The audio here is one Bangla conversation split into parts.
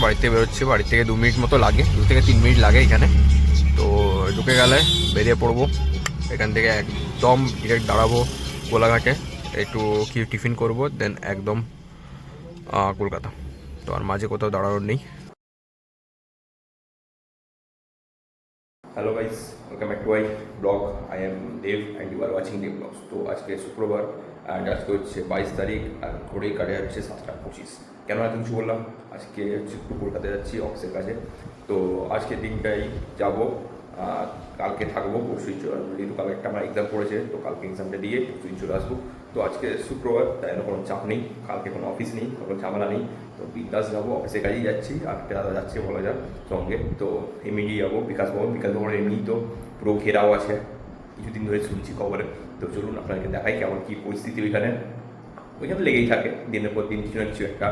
বাড়ি থেকে বেরোচ্ছি। বাড়ি থেকে 2 মিনিট মতো লাগে, 2 থেকে 3 মিনিট লাগে এখানে। তো ঢুকে গেলে বেরিয়ে পড়বো এখান থেকে, একদম ডিরেক্ট দাঁড়াবো কোলাঘাটে, একটু কি টিফিন করব, দেন একদম কলকাতা। তো আর মাঝে কোথাও দাঁড়ানোর নেই। Hello guys, welcome back to my blog. I am Dev and you are watching Dev blogs. তো আজকে শুক্রবার অ্যান্ড আজকে হচ্ছে 22 তারিখ আর ঘড়ির কাটে যাচ্ছে 7:25। কেন এত কিছু বললাম? আজকে হচ্ছে একটু কলকাতা যাচ্ছি অফিসের কাজে। তো আজকে দিনটাই যাব, কালকে থাকবো, পরশুদিন চলে আসবো। যেহেতু কালকে একটা আমার এক্সাম পড়েছে, তো কালকে এক্সামটা দিয়ে পরশুদিন চলে আসবো। তো আজকে শুক্রবার, তাই জন্য কোনো চাপ নেই, কালকে কোনো অফিস নেই, কোনো ঝামেলা নেই। তো বিকাশ যাবো, অফিসে কাজেই যাচ্ছি, আর একটা দাদা যাচ্ছে বলা যাক সঙ্গে। তো এমনিই যাবো বিকাশ ভবন এমনি তো পুরো ঘেরাও আছে, কিছুদিন ধরে শুনছি খবরে। তো চলুন আপনাকে দেখাই কেমন কী পরিস্থিতি ওইখানে লেগেই থাকে, দিনের পর দিন কিছু না কিছু একটা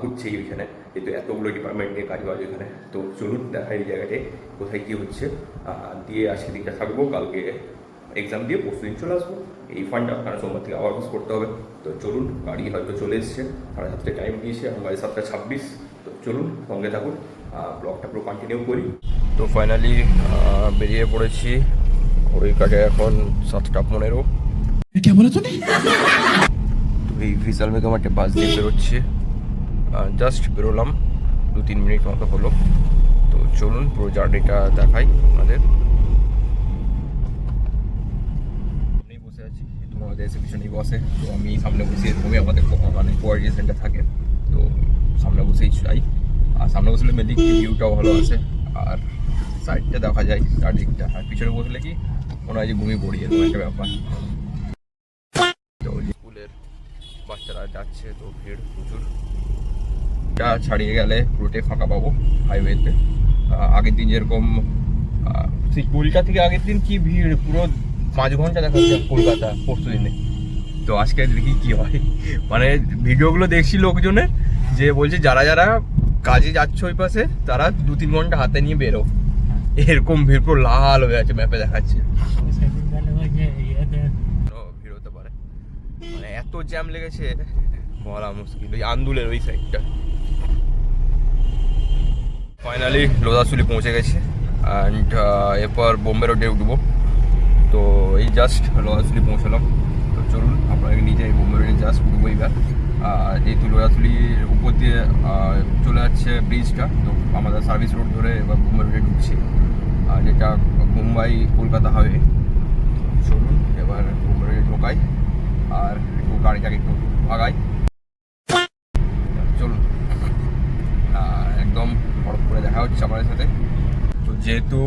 হচ্ছেই ওইখানে, যেহেতু এতগুলো ডিপার্টমেন্ট নিয়ে কাজ বাজ ওইখানে। তো চলুন দেখাই এই জায়গাটায় কোথায় কী হচ্ছে, দিয়ে আজকে দিনটা থাকবো, কালকে এক্সাম দিয়ে পরশুদিন চলে আসবো। এই ফান্ডটা আপনারা সোমবার থেকে আবার ইউজ করতে হবে। তো চলুন, গাড়ি হয়তো চলে এসছে, 7:30 টাইম দিয়েছে, এখন 7:26। তো চলুন সঙ্গে থাকুন, ব্লগটা পুরো কন্টিনিউ করি। তো ফাইনালি বেরিয়ে পড়েছি, ওই কাটে এখন 7:15। क्या बोला तूने? এই ভিসাল মেঘামাটে বাস দিয়ে বেরোচ্ছে, জাস্ট বেরোলাম, 2-3 মিনিট মতো হলো। তো চলুন পুরো জার্নিটা দেখাই আপনাদের। বসে আছি, তোমাদের এসে পিছনেই বসে, তো আমি সামনে বসে, তুমি আমাদের মানে কোয়ার্ডিনেশন সেন্টার থাকে, তো সামনে বসেই চাই। আর সামনে বসলে মেনলি ভিউটাও ভালো আছে, আর সাইডটা দেখা যায় চারদিকটা। আর পিছনে বসলে কি মনে হয় যে ঘুমিয়ে পড়ি, এরকম একটা ব্যাপার। স্কুলের বাচ্চারা যাচ্ছে, তো ভিড় প্রচুর। যা ছাড়িয়ে গেলে পুরোটাই ফাঁকা পাবো হাইওয়েতে। আগের দিন যেরকম সেই কলকাতা থেকে আগের দিন কি ভিড়, পুরো 5 ঘন্টা দেখা যাচ্ছে কলকাতা পরশু দিনে। তো আজকে দেখি কি হয়, মানে ভিডিওগুলো দেখছি লোকজনের, যে বলছে যারা যারা কাজে যাচ্ছে ওই পাশে, তারা 2-3 ঘন্টা হাতে নিয়ে বেরো, এরকম ভিড় পুরো লাল হয়ে আছে, ম্যাপে দেখাচ্ছে। ভিড় হতে পারে, মানে এত জ্যাম লেগেছে বলা মুশকিল। ওই আন্দুলের ওই সাইডটা। ফাইনালি লোদাসুলি পৌঁছে গেছে, অ্যান্ড এরপর বোম্বে রোডে উঠবো। তো এই জাস্ট লোদাসুলি পৌঁছলাম। তো চলুন আপনাকে নিয়ে যাই বোম্বে রোডে, জাস্ট উঠবো এবার। যেহেতু লোদাসুলির উপর দিয়ে চলে যাচ্ছে ব্রিজটা, তো আমাদের সার্ভিস রোড ধরে এবার বোম্বে রোডে ঢুকছি, যেটা মুম্বাই কলকাতা হাইওয়ে। চলুন এবার বোম্বে রোডে ঢোকাই, আর একটু গাড়িটাকে একটু ভাগাই। চলুন, একদম বরফ করে দেখা হচ্ছে আমাদের সাথে। তো যেহেতু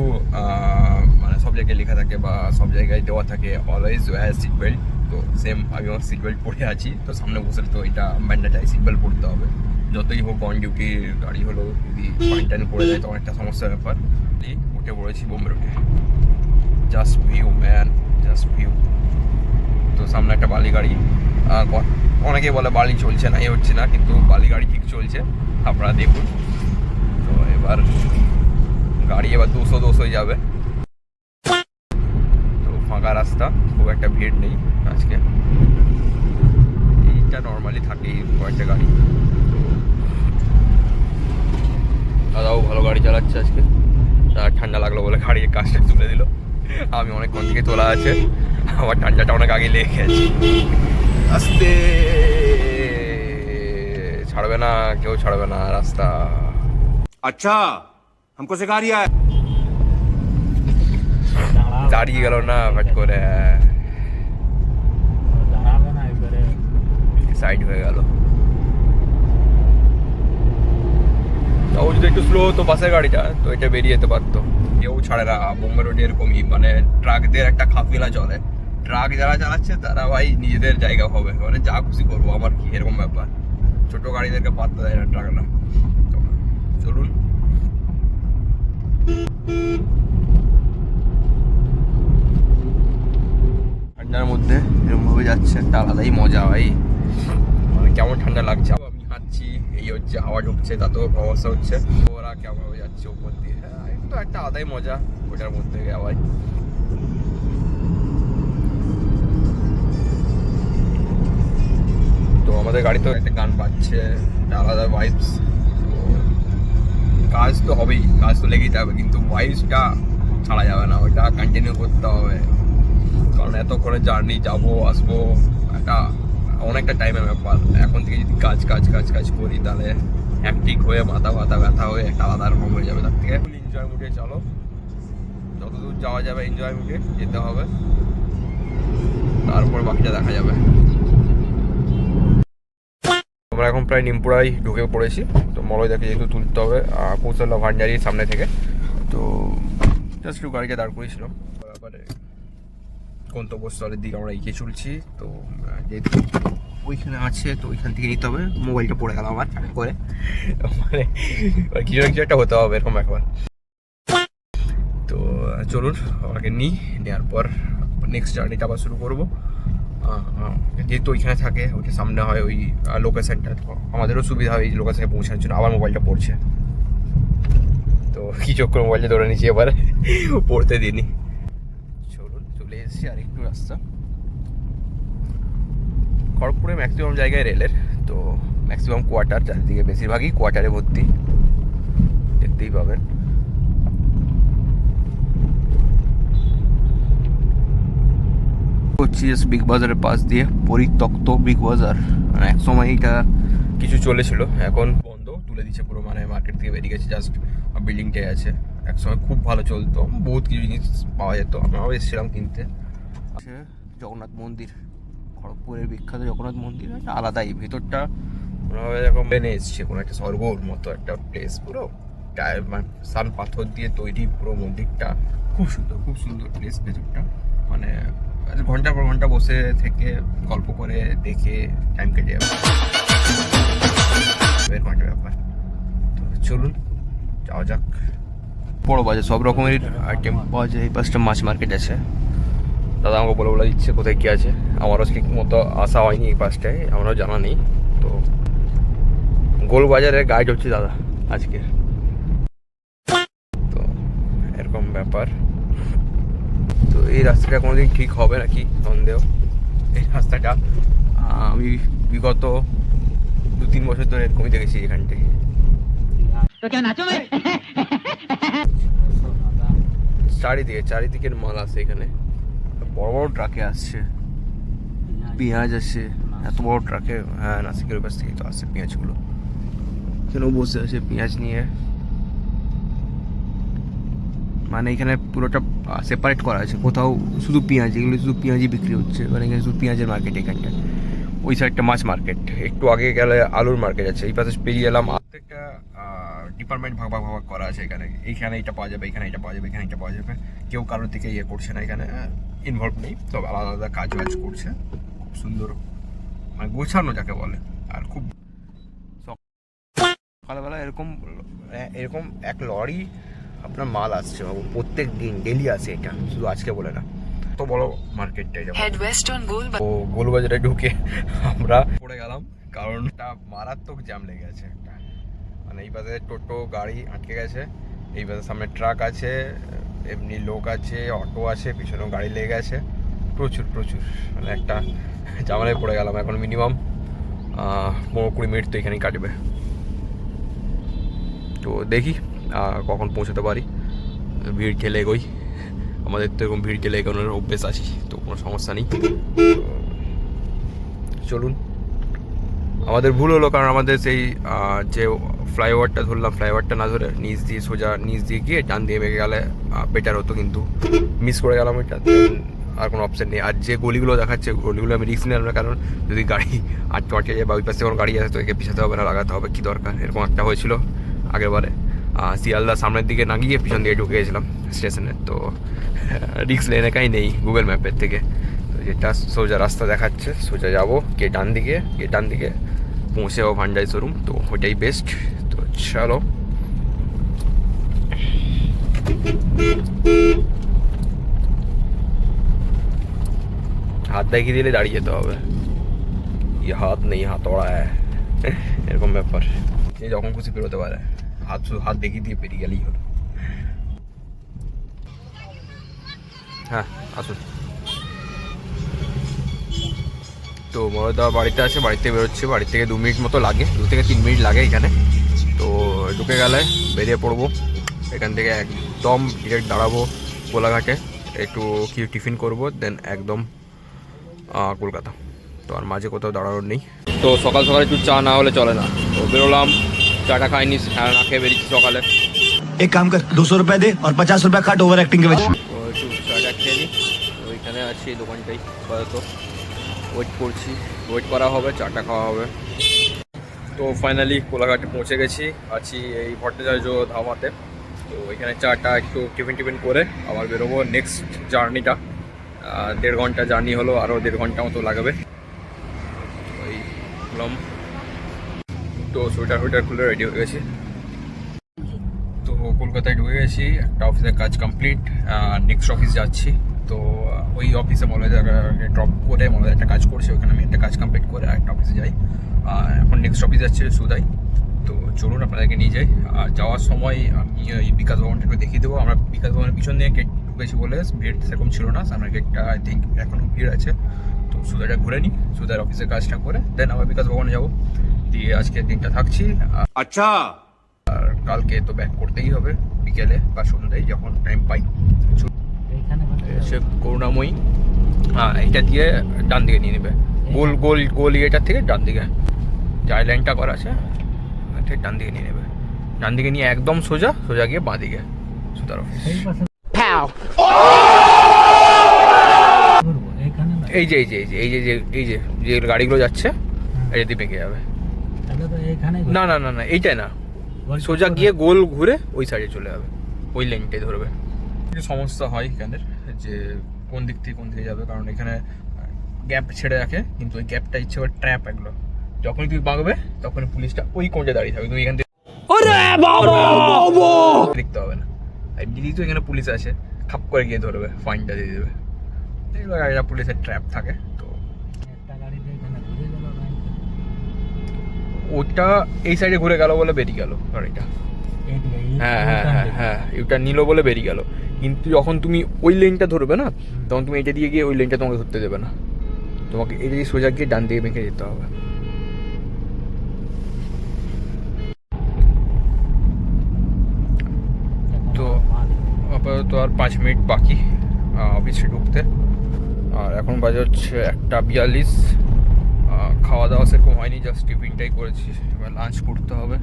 মানে সব জায়গায় লেখা থাকে বা সব জায়গায় দেওয়া থাকে অলওয়েজ ওয়্যার সিট বেল্ট, তো সেম আমি আমার সিট বেল্ট পরে আছি। তো সামনে বসে তো এটা ম্যান্ডেটারি, সিট বেল্ট পরতে হবে, যতই হোক অন ডিউটির গাড়ি হলো, যদি ফাইন টাইন পড়ে যায় তো অনেকটা সমস্যার ব্যাপার। উঠে পড়েছি বোম্বে রোডে, just view man, just view. তো সামনে একটা বালি গাড়ি, অনেকে বলে বালি চলছে না, হচ্ছে না, কিন্তু বালি গাড়ি ঠিক চলছে, আপনারা দেখুন। তো এবার গাড়ি এবার 200 যাবে। তো ফাঁকা রাস্তা, খুব একটা ভিড় নেই আজকে, এইটা নর্মালি থাকেই কয়েকটা গাড়ি। তো দাদাও ভালো গাড়ি চালাচ্ছে আজকে, তার ঠান্ডা লাগলো বলে গাড়ির কাজটা তুলে দিল। আমি অনেকক্ষণ থেকে তোলা আছে, আমার ঠান্ডাটা অনেক আগে লেগে গেছে। আস্তে, ছাড়বে না, কেউ ছাড়বে না রাস্তা। अच्छा हमको सिखा रिया है। দাঁড়িয়ে গেল না ফট করে, সাইড হয়ে গেল। ও যদি একটু স্লো হতো বাসের গাড়িটা, তো এটা বেরিয়ে যেতে পারতো। কেউ ছাড়ে না বোম্বে রোডে, এরকমই মানে ট্রাকদের একটা কাফিলা চলে। ট্রাক যারা চালাচ্ছে তারা ভাই নিজেদের জায়গা হবে, মানে যা খুশি করবো, আমার কি এরকম ব্যাপার। ছোট গাড়িদেরকে পাত্তা দেয় না ট্রাকরা। চলুন, ঠান্ডার মধ্যে এরকম ভাবে যাচ্ছে, একটা আলাদাই মজা ভাই, মানে কেমন ঠান্ডা লাগছে। আমি হাঁটছি, এই হচ্ছে হাওয়া ঢুকছে, তাতেও সমস্যা হচ্ছে। ওরা কেমন ভাবে যাচ্ছে উপর দিয়ে, তো একটা আলাদাই মজা ওটার মধ্যে আবার। তো আমাদের গাড়িতেও একটা গান বাজছে, আলাদা ভাইবস। তো তো হবেই, কাজ তো লেগেই যাবে, কিন্তু ভয়েসটা ছাড়া যাবে না, ওইটা কন্টিনিউ করতে হবে। কারণ এত করে জার্নি যাবো আসবো, একটা অনেকটা টাইমের ব্যাপার। এখন থেকে যদি কাজ কাজ কাজ কাজ করি তাহলে হ্যাকটিক হয়ে মাথা ব্যথা হয়ে একটা আলাদা রকম হয়ে যাবে। তার থেকে এনজয় মুডে চলো, যতদূর যাওয়া যাবে এনজয় মুডে যেতে হবে, তারপর বাকিটা দেখা যাবে। আমরা এখন প্রায় নিমপুরায় ঢুকে পড়েছি। তো মলয়দাকে যেহেতু তুলতে হবে কৌশল্য ভান্ডারির সামনে থেকে, তো জাস্ট একটু গাড়িটা দাঁড় করেছিলাম। তারপরে গন্তব্যস্থলের দিকে আমরা এগিয়ে চলছি। তো যেহেতু ওইখানে আছে তো ওইখান থেকে নিতে হবে। মোবাইলটা পড়ে গেল আমার করে, মানে কিছু না কিছু একটা হতে হবে এরকম একবার। তো চলুন আমাকে নেওয়ার পর নেক্সট জার্নিটা আবার শুরু করবো। যেহেতু ওইখানে থাকে, ওইটা সামনে হয় ওই লোকেশনটা, তো আমাদেরও সুবিধা হয় এই লোকেশনে পৌঁছানোর জন্য। আবার মোবাইলটা পড়ছে, তো কি চক্কর মোবাইলটা ধরে নিচ্ছি এবার, পড়তে দিইনি। চলুন চলে এসেছি আর একটু রাস্তা। খড়গপুরে ম্যাক্সিমাম জায়গায় রেলের, তো ম্যাক্সিমাম কোয়ার্টার, চারিদিকে বেশিরভাগই কোয়ার্টারে ভর্তি, দেখতেই পাবেন। হচ্ছে বিগ বাজারের পাশ দিয়ে, পরিত্যক্ত বিগ বাজার। এক সময় এটা কিছু চলেছিল, এখন বন্ধ, তুলে দিচ্ছে পুরো, মানে মার্কেট থেকে বেরিয়ে গেছে, জাস্ট বিল্ডিংটাই আছে। এক সময় খুব ভালো চলতো, বহুত কিছু জিনিস পাওয়া যেত, আমরাও এসেছিলাম কিনতে। জগন্নাথ মন্দির, খড়গপুরের বিখ্যাত জগন্নাথ মন্দির, একটা আলাদাই, ভেতরটা মনে এরকম বেনে এসছে কোনো একটা স্বর্গর মতো একটা প্লেস, পুরো সান পাথর দিয়ে তৈরি পুরো মন্দিরটা, খুব সুন্দর প্লেস ভেতরটা। মানে ঘন্টার পর ঘন্টা বসে থেকে গল্প করে দেখে টাইম কেটে যাবে, এরকম একটা ব্যাপার। তো চলুন যাওয়া যাক। বড় বাজার, সব রকমের আইটেম পাওয়া যায়। এই পাশটা মাছ মার্কেট আছে। দাদা আমাকে বলে দিচ্ছে কোথায় কী আছে, আমারও ঠিক মতো আসা হয়নি এই পাশটায়, আমারও জানা নেই। তো গোল বাজারের গাইড হচ্ছে দাদা আজকে। তো এরকম ব্যাপার। তো এই রাস্তাটা কোনোদিন ঠিক হবে নাকি সন্দেহ। এই রাস্তাটা আমি বিগত 2-3 বছর ধরে এরকমই দেখেছি এখানটায়। চারিদিকের মাল আছে এখানে, বড় বড় ট্রাকে আসছে, পেঁয়াজ আসছে এত বড় ট্রাকে। হ্যাঁ, নাসিকের কাছ থেকেই তো আসছে পেঁয়াজগুলো। এখানেও বসে আছে পেঁয়াজ নিয়ে, মানে এখানে পুরোটা সেপারেট করা আছে। কোথাও শুধু পেঁয়াজ, এগুলো শুধু পেঁয়াজই বিক্রি হচ্ছে, মানে এখানে শুধু পেঁয়াজের মার্কেট এখানটা। ওই সাইডটা মাছ মার্কেট, একটু আগে গেলে আলুর মার্কেট আছে। এই পাশে পেরিয়ে এলাম, প্রত্যেকটা ডিপার্টমেন্ট ভাগ করা আছে এখানে। এইখানে এটা পাওয়া যাবে, এখানে এটা পাওয়া যাবে, এখানে এটা পাওয়া যাবে। কেউ কারোর দিকে ইয়ে করছে না, এখানে ইনভলভ নেই, তবে আলাদা আলাদা কাজ করছে। খুব সুন্দর, মানে গোছানো যাকে বলে। আর খুব সকালবেলা এরকম এক লরি আপনার মাল আসছে প্রত্যেক দিন, ডেলি আসে এটা, শুধু আজকে বলে না। তো বড় মার্কেটটাই ও গোলবাজারে ঢুকে আমরা পড়ে গেলাম, কারণ একটা মারাত্মক জ্যাম লেগে গেছে একটা। মানে এই পাশে টোটো গাড়ি আটকে গেছে, এই পাশে সামনে ট্রাক আছে, এমনি লোক আছে, অটো আছে, পিছনেও গাড়ি লেগে গেছে, প্রচুর মানে একটা ঝামেলায় পড়ে গেলাম। এখন মিনিমাম 15-20 মিনিট তো এখানেই কাটবে। তো দেখি কখন পৌঁছাতে পারি। ভিড় ঠেলে এগোই, আমাদের তো এরকম ভিড় ঠেলে এগোনোর অভ্যেস আছি, তো কোনো সমস্যা নেই। চলুন। আমাদের ভুল হলো, কারণ আমাদের সেই যে ফ্লাইওভারটা ধরলাম, ফ্লাইওভারটা না ধরে নিচ দিয়ে গিয়ে ডান দিয়ে বেঁকে গেলে বেটার হতো, কিন্তু মিস করে গেলাম এটা। আর কোনো অপশান নেই। আর যে গলিগুলো দেখাচ্ছে, গলিগুলো আমি রিস্ক নিলাম না, কারণ যদি গাড়ি আটকে যায় বা ওই পাশে কোনো গাড়ি আসে তো একে পিছাতে হবে না, লাগাতে হবে, কী দরকার। এরকম একটা হয়েছিল আগেরবারে, শিয়ালদা সামনের দিকে না গিয়ে পিছন দিকে ঢুকে গেছিলাম স্টেশনে। তো রিস্ক লেনেকাই নেই গুগল ম্যাপের থেকে। তো যেটা সোজা রাস্তা দেখাচ্ছে, সোজা যাবো, গিয়ে ডান দিকে পৌঁছে যাবো ভান্ডারি শোরুম, তো ওইটাই বেস্ট। তো চলো, হাত দেখিয়ে দিলে দাঁড়িয়ে যেতে হবে, ইয়ে হাত নেই, হাতড়া এরকম ব্যাপার। এ যখন খুশি পেরোতে পারে, হাত দেখিয়ে দিয়ে পেরিয়ে গেলেই হলো। হ্যাঁ আসুন। তো মরদা বাড়িতে আছে, বাড়িতে বেরোচ্ছে, বাড়ি থেকে 2 মিনিট মতো লাগে, 2 থেকে 3 মিনিট লাগে এখানে। তো ঢুকে গেলে বেরিয়ে পড়বো এখান থেকে, একদম ডিরেক্ট দাঁড়াবো কোলাঘাটে, একটু কি টিফিন করব, দেন একদম কলকাতা। তো আর মাঝে কোথাও দাঁড়ানোর নেই। তো সকাল সকালে একটু চা না হলে চলে না, তো বেরোলাম, চাটা খাইনি, না খেয়ে বেরিয়েছি সকালে। एक काम कर 200 रुपए दे और 50 रुपए काट ओवर एक्टिंग के वजह। তো একটু চাটা খেয়ে নিই, ওইখানে আছি দোকানটাই আপাতত, ওয়েট করছি, ওয়েট করা হবে, চাটা খাওয়া হবে। তো ফাইনালি কোলাঘাটে পৌঁছে গেছি, আছি এই ভট্টাচার্য ধামাতে। তো এখানে চাটা একটু টিফিন করে আবার বেরোবো নেক্সট জার্নিটা। 1.5 ঘন্টা জার্নি হলো, আরও 1.5 ঘন্টা মতো লাগবে। ওই বললাম, তো সোয়েটার খুলে রেডি হয়ে গেছি। তো কলকাতায় ঢুকে গেছি, একটা অফিসের কাজ কমপ্লিট, নেক্সট অফিস যাচ্ছি। তো ওই অফিসে মনে হয় ড্রপ করে মনে হয় একটা কাজ করছে, ওখানে আমি একটা কাজ কমপ্লিট করে একটা অফিসে যাই। এখন নেক্সট অফিস যাচ্ছে সুদাই। তো চলুন আপনাদেরকে নিয়ে যাই। আর যাওয়ার সময় আমি ওই বিকাশ ভবনটাকে দেখিয়ে দেবো। আমরা বিকাশ ভবনের পিছন দিয়ে গেট ঢুকেছি বলে ভিড় সেরকম ছিল না, সামনের গেটটা আই থিঙ্ক এখনও ভিড় আছে। তো সুদাইটা ঘুরে নিই, সুদাইয়ের অফিসের কাজটা করে দেন আবার বিকাশ ভবনে যাবো। দিয়ে আজকের দিনটা থাকছি, अच्छा আর কালকে তো ব্যাক করতেই হবে বিকেলে বা সন্ধ্যায় যখন টাইম পাই। সে করুণাময়ী, এইটা দিয়ে ডান দিকে নিয়ে নেবে, গোল গোল গোল ইয়েটার থেকে ডান দিকে যে আইল্যান্ডটা করা আছে ঠিক ডান দিকে নিয়ে নেবে, ডান দিকে নিয়ে একদম সোজা সোজা গিয়ে বাঁ দিকে সুতার অফিস। এই যে এই যে এই যে এই যে এই যে যে গাড়িগুলো যাচ্ছে এই যে বেঁকে যাবে। না না না না এইটাই না, সোজা গিয়ে গোল ঘুরে ওই সাইডে চলে যাবে, ওই লেনটাই ধরবে। কিছু সমস্যা হয় এখানের যে কোন দিক থেকে কোন দিকে যাবে, কারণ এখানে গ্যাপ ছেড়ে রাখে, কিন্তু ওই গ্যাপটা ইচ্ছে করে ট্র্যাপ এগুলো। যখনই তুমি বাঁকবে তখন পুলিশটা ওই কোণে দাঁড়িয়ে থাকবে, তুমি এখান থেকে দেখতে হবে না। এমনিতেই তো এখানে পুলিশ আছে, খাপ করে গিয়ে ধরবে, ফাইনটা দিয়ে দেবে। এগুলো গাড়িটা পুলিশের ট্র্যাপ থাকে। তো ওটা এই সাইডে ঘুরে গেল বলে বেরিয়ে গেল গাড়িটা। হ্যাঁ হ্যাঁ হ্যাঁ হ্যাঁ, এটা নিল বলে বেরিয়ে গেল। কিন্তু যখন তুমি ওই লেনটা ধরবে না, তখন তুমি এটা দিয়ে গিয়ে ওই লেনটা তোমাকে ধরতে দেবে না, তোমাকে এটা দিয়ে সোজা গিয়ে ডান দিকে বেঁকে যেতে হবে। তো আপাতত আর 5 মিনিট বাকি অফিসে ঢুকতে, আর এখন বাজে হচ্ছে 1:42। খাওয়া দাওয়া সেরকম হয়নি, জাস্ট টিফিনটাই করেছি, এবার লাঞ্চ করতে হবে।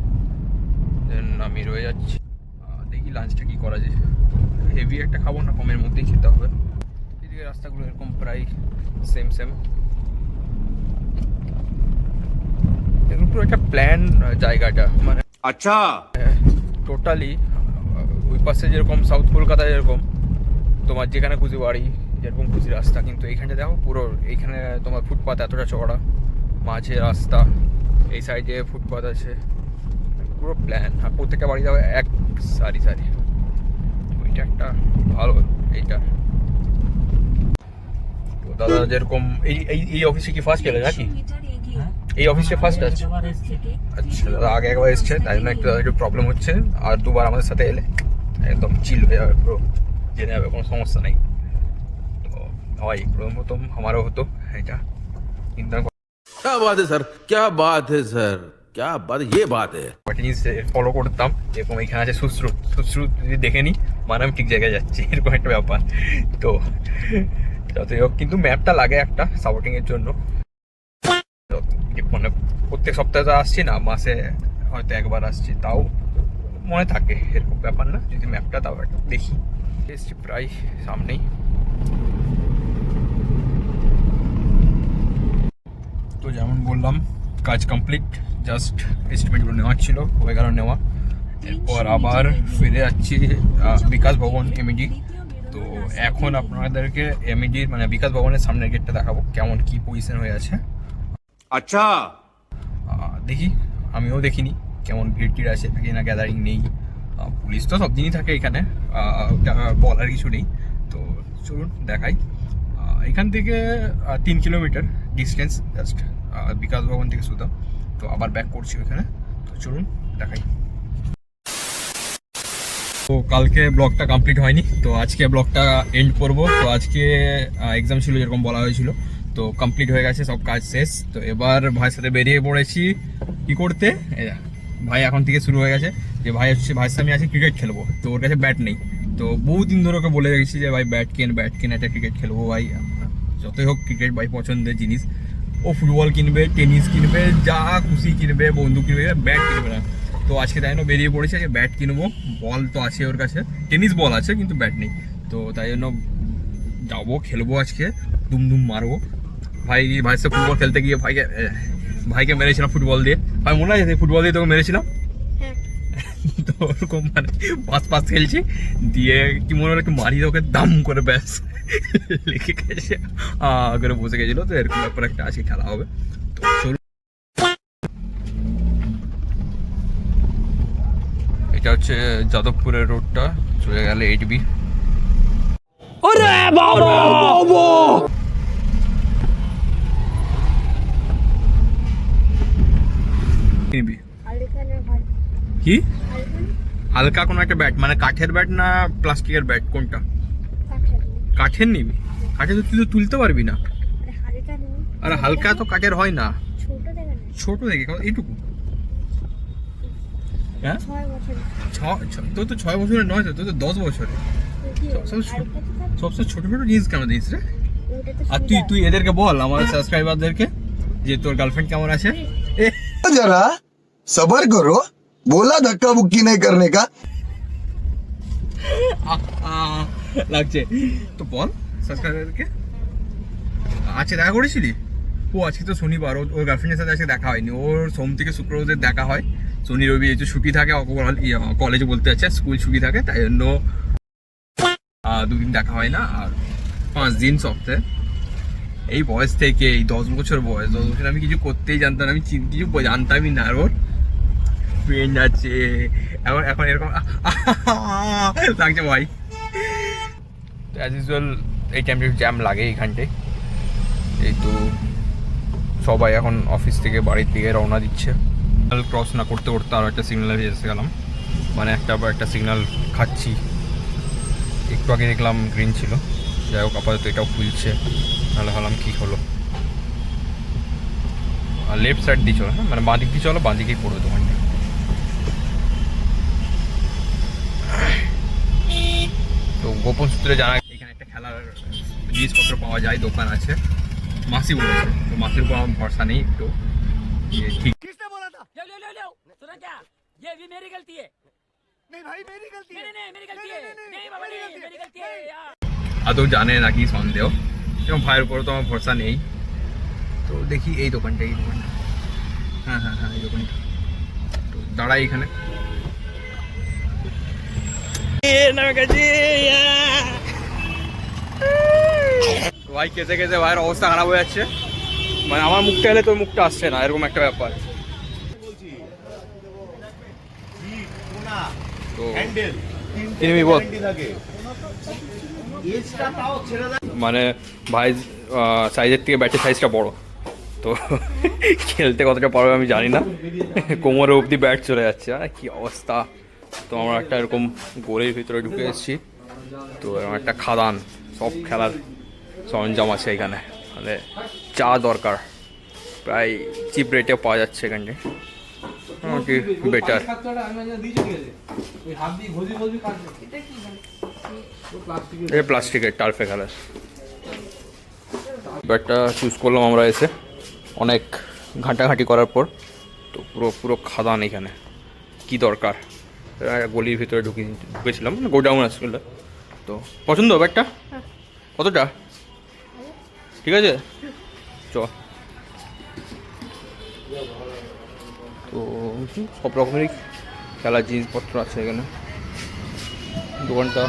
দেন আমি রয়ে যাচ্ছি, দেখি লাঞ্চটা কী করা যায়। হেভি একটা খাবো না, কমের মধ্যেই খেতে হবে। এদিকে রাস্তাগুলো এরকম প্রায় সেম এগুলো পুরো একটা প্ল্যান জায়গাটা, মানে अच्छा টোটালি ওই পাশে যেরকম সাউথ কলকাতায় যেরকম তোমার যেখানে খুশি বাড়ি, যেরকম খুশি রাস্তা, কিন্তু এইখানটা দেখো পুরো এইখানে তোমার ফুটপাথ এতটা চওড়া, মাঝে রাস্তা, এই সাইডে ফুটপাথ আছে, পুরো প্ল্যান। আর প্রত্যেকটা বাড়ি যাবে এক সারি ওইটা একটা ভালো এইটা। তো দাদা যেরকম এই অফিসে কি ফার্স্ট এলে নাকি? এই অফিসে ফার্স্ট আছে? আচ্ছা, দাদা আগে একবার এসছে, তাই জন্য একটু প্রবলেম হচ্ছে। আর দুবার আমাদের সাথে এলে একদম চিল হয়ে যাবে, পুরো জেনে যাবে, কোনো সমস্যা নেই। তো হয় প্রথম আমারও হতো এটা, কিন্তু क्या बात है सर, क्या बात है सर, क्या बात, ये बात है। একটা জিনিস ফলো করতাম, যেরকম এখানে আছে সুশ্রুত যদি দেখে নিই মানে আমি ঠিক জায়গায় যাচ্ছি, এরকম একটা ব্যাপার। তো যতই হোক, কিন্তু ম্যাপটা লাগে একটা সাপোর্টিংয়ের জন্য। মানে প্রত্যেক সপ্তাহে তো আসছি না, মাসে হয়তো একবার আসছি, তাও মনে থাকে, এরকম ব্যাপার না। যদি ম্যাপটা তাও একটা দেখি, এসছি প্রায় সামনেই। তো যেমন বললাম কাজ কমপ্লিট, জাস্ট এস্টিমেটগুলো নেওয়ার ছিল, হয়ে গেল নেওয়া। এরপর আবার ফিরে যাচ্ছি বিকাশ ভবন এমইডি। তো এখন আপনাদেরকে এমইডির মানে বিকাশ ভবনের সামনের গেটটা দেখাবো কেমন কি পজিশন হয়ে আছে। अच्छा দেখি, আমিও দেখিনি কেমন ভিড় টিড় আছে নাকি না, গ্যাদারিং নেই। পুলিশ তো সব দিনই থাকে এখানে, ওটা বলার কিছু নেই। তো চলুন দেখাই। এখান থেকে 3 কিলোমিটার ডিস্টেন্স জাস্ট বিকাশ ভবন থেকে সুদা। তো আবার ব্যাক করছি ওখানে, তো চলুন দেখাই। তো কালকে ব্লগটা কমপ্লিট হয়নি, তো আজকে ব্লগটা এন্ড করব। তো আজকে এক্সাম ছিল যেরকম বলা হয়েছিল, তো কমপ্লিট হয়ে গেছে, সব কাজ শেষ। তো এবার ভাইয়ের সাথে বেরিয়ে পড়েছি কি করতে, ভাই এখন থেকে শুরু হয়ে গেছে যে ভাই হচ্ছে ভাইয়ের সামনে আছে ক্রিকেট খেলবো, তো ওর কাছে ব্যাট নেই। তো বহুদিন ধরে ওকে বলে রেখেছি যে ভাই ব্যাট কেন একটা ক্রিকেট খেলবো। ভাই যতই হোক ক্রিকেট ভাই পছন্দের জিনিস, ও ফুটবল কিনবে, টেনিস কিনবে, যা খুশি কিনবে, বন্দুক কিনবে, ব্যাট কিনবে না। তো আজকে তাই জন্য বেরিয়ে পড়েছে যে ব্যাট কিনবো, বল তো আছে ওর কাছে, টেনিস বল আছে কিন্তু ব্যাট নেই। তো তাই জন্য যাবো, খেলবো আজকে, দুম মারবো। ভাইয়ের সাথে ফুটবল খেলতে গিয়ে ভাইকে মেরেছিলাম ফুটবল দিয়ে। ভাই মনে আছে ফুটবল দিয়ে তোকে মেরেছিলাম? তো ওরকম মানে পাস খেলছি, দিয়ে কি মনে হলো কি মারি ওকে দাম করে, ব্যাস লেগে গেছে, করে বসে গেছিলো। তো এরকম ব্যাপার একটা আজকে খেলা হবে। তো চলুন, এটা হচ্ছে যাদবপুরের রোডটা, চলে গেলে 8B। কিনবি কি? হালকা কোনো একটা ব্যাট, মানে কাঠের ব্যাট না প্লাস্টিকের ব্যাট, কোনটা? কাঠের নিবি? কাঠের তো তুই তো তুলতে পারবি না। আরে হালকা তো কাঠের হয় না, ছোট দেখে এইটুকু। হ্যাঁ তোর তো 6 বছরের নয়, তো তোর তো 10 বছরের। সবচেয়ে ছোট জিনিস কেন দিস রে? আর তুই এদেরকে বল, আমাদের সাবস্ক্রাইবারদেরকে, যে তোর গার্লফ্রেন্ড কেমন আছে। जरा सबर करो, बोला धक्का बुक्की नहीं करने का। লাগছে তো বল সাবস্ক্রাইবারদেরকে। আজকে দেখা করেছিলি? ও আজকে তো শনিবার, ওর গার্লফ্রেন্ডের সাথে আজকে দেখা হয়নি। ওর সোম থেকে শুক্র ওদের দেখা হয়, শনি রবি এই যে ছুটি থাকে, কলেজে বলতে আছে স্কুল ছুটি থাকে, তাই জন্য 2 দিন দেখা হয় না, আর 5 দিন সপ্তাহে। এই বয়স থেকে, এই 10 বছর বয়স, 10 বছর আমি কিছু করতেই জানতাম না, আমি কিছু জানতামই না। আর ওর ট্রেন যাচ্ছে এখন এরকম লাগছে ভাই। তো অ্যাজ ইউজুয়াল এই টাইমটা জ্যাম লাগে এইখানটায়। এই তো সবাই এখন অফিস থেকে বাড়ির দিকে রওনা দিচ্ছে। ক্রস না করতে করতে আরও একটা সিগন্যালে এসে গেলাম, মানে একটা সিগন্যাল খাচ্ছি। একটু আগে দেখলাম গ্রিন ছিল, যাই হোক আপাতত এটাও খুলছে, নাহলে ভাবলাম কী হলো। আর লেফট সাইড দিয়ে চলো, হ্যাঁ মানে বাঁ দিক দিয়ে চলো, বাঁ দিকেই পড়বে দোকানটা। তো গোপন সূত্রে জানা এখানে একটা খেলার জিনিসপত্র পাওয়া যায়, দোকান আছে, মাসি বলেছে। তো মাসির উপর আমার ভরসা নেই একটু, ঠিক। আদৌ জানে নাকি সন্দেহ, এবং ভাইয়ের উপর তো আমার ভরসা নেই। তো দেখি এই দোকানটা, হ্যাঁ এই দোকানটা। তো দাঁড়াই এখানে, ভাই কেসে ভাইয়ের অবস্থা খারাপ হয়ে যাচ্ছে, মানে আমার মুখটা এলে তোর মুখটা আসছে না, এরকম একটা ব্যাপার। তো কিনবি বল? মানে ভাই সাইজের থেকে ব্যাটের সাইজটা বড়, তো খেলতে কতটা পারবে আমি জানি না, কোমরে অবধি ব্যাট চলে যাচ্ছে, কি অবস্থা। তো আমরা একটা এরকম গোলের ভিতরে ঢুকে এসেছি। তো এরকম একটা খাদান, সব খেলার সরঞ্জাম আছে এখানে, মানে যা দরকার প্রায় চিপ রেটে পাওয়া যাচ্ছে এখানে, মোটামুটি বেটার। এই প্লাস্টিকের টার্ফে খেলার ব্যাটটা চুজ করলাম আমরা এসে, অনেক ঘাঁটাঘাঁটি করার পর। তো পুরো খাদান এখানে, কি দরকার। গলির ভিতরে ঢুকেছিলাম, মানে গোডাউন আসলে। তো পছন্দ ব্যাগটা? কতটা? ঠিক আছে চ। তো সব রকমেরই খেলার জিনিসপত্র আছে এখানে, দোকানটা।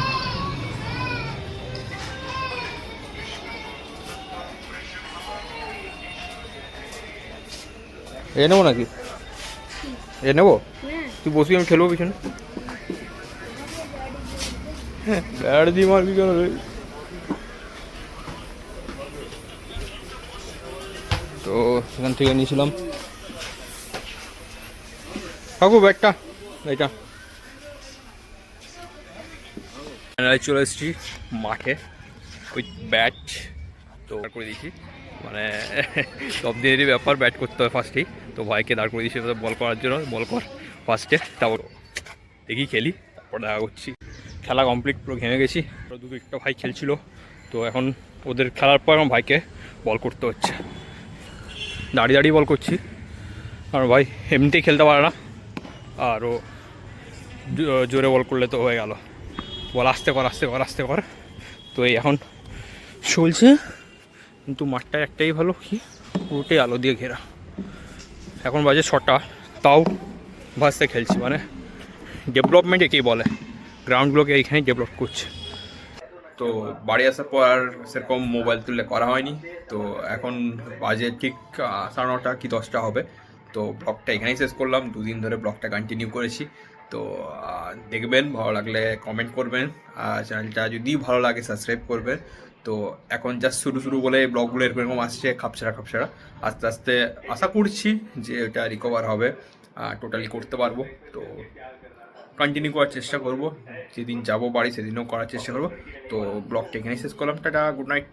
এ নেবো নাকি? এ নেবো? তুই বসবি, আমি খেলবো পিছনে। ব্যাট দিয়ে মারবি কেন রে? তো এখান থেকে নিয়েছিলাম কাকু ব্যাটটা, এইটা। চলে এসেছি মাঠে উইথ ব্যাট, তো করে দিয়েছি, মানে সব দিনেরই ব্যাপার, ব্যাট করতে হয় ফার্স্টেই। তো ভাইকে দাঁড় করে দিয়েছি বল করার জন্য, বল কর। ফার্স্টে, তারপর দেখি খেলি, তারপর দেখা করছি। খেলা কমপ্লিট, পুরো ঘেমে গেছি। দু একটা ভাই খেলছিল, তো এখন ওদের খেলার পর আমার ভাইকে বল করতে হচ্ছে। দাঁড়িয়ে দাঁড়িয়ে বল করছি, আর ভাই এমনিতেই খেলতে পারে না, আর ও জোরে বল করলে তো হয়ে গেল। বল আস্তে কর আস্তে কর আস্তে কর। তো এই এখন চলছে, কিন্তু মাঠটা একটাই ভালো কি, পুরোটাই আলো দিয়ে ঘেরা। এখন বাজে 6টা, তাও ভাসতে খেলছি, মানে ডেভেলপমেন্ট একেই বলে, গ্রাউন্ডগুলোকে এইখানেই ডেভেলপ করছে। তো বাড়ি আসার পর আর সেরকম মোবাইল তুললে করা হয়নি। তো এখন বাজে ঠিক 9:30 কি 10টা হবে। তো ব্লগটা এখানেই শেষ করলাম। 2 দিন ধরে ব্লগটা কন্টিনিউ করেছি। তো দেখবেন, ভালো লাগলে কমেন্ট করবেন, আর চ্যানেলটা যদি ভালো লাগে সাবস্ক্রাইব করবেন। তো এখন জাস্ট শুরু বলে ব্লগগুলো এরকম আসছে খাপছাড়া, আস্তে আস্তে আশা করছি যে এটা রিকভার হবে, টোটালি করতে পারবো। তো কন্টিনিউ করার চেষ্টা করব, যেদিন যাবো বাড়ি সেদিনও করার চেষ্টা করব। তো ব্লগটা এখানেই শেষ করলাম। Tata, good night.